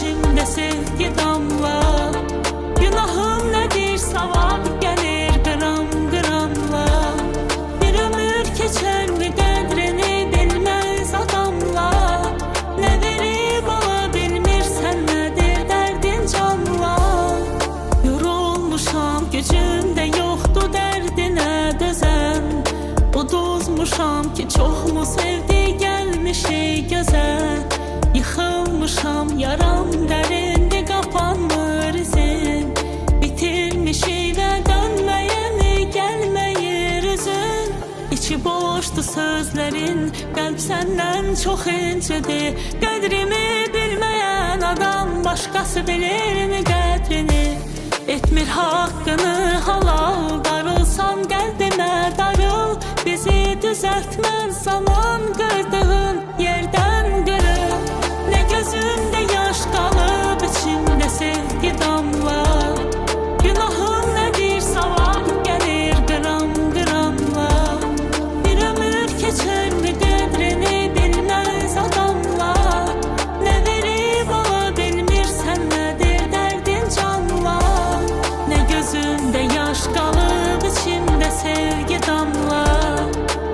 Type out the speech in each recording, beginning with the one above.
içimde sevgi damla. Günahım nedir savab gelir gram gramla. Bir ömür geçer mi qədrini bilmez adamla. Ne verib ala bilmirsən nədir dərdin canla. Yorulmuşam gücümdə yoxdur dərdinə dözən. Uduzmuşam ki çox mu sevdi gəlmişik gözə. Yıxılmışam yaram dərindi qapanmır izin. Bitirmişik və dönməyəni gəlməyir üzün. İçi boşdu sözlərin, qəlb səndən çox incidir. Qədrimi bilməyən adam başqası bilirmi qədrini? Etmir haqqını halal, darılsan qəlbimə darıl. Bizi düzəltməz zaman qırdığın yerdən qırıl. Ne gözümde yaş qalıb, içimde sevgi damla. Günahım nedir savab gelir gram gramla. Bir ömür keçer mi qədrini bilmez adamla. Ne verib ala bilmirsən nədir dərdin canla. Ne gözümde yaş qalıb, içimde sevgi damla.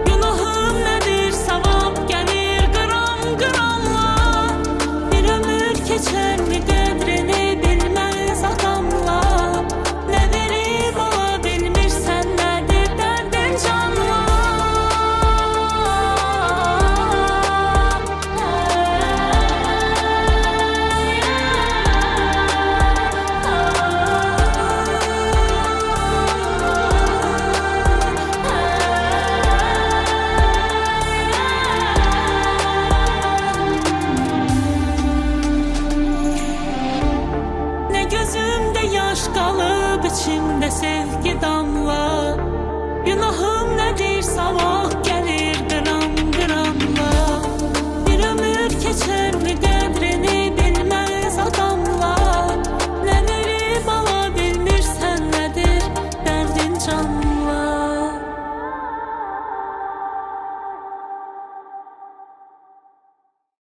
Günahım nedir savab gelir gram gramla. Geçer mi qədrini bilmez adamla. Ne verib ala bilmirsən nədir dərdin canla. Gözümde yaş qalıb, içimde sevgi damla. Günahım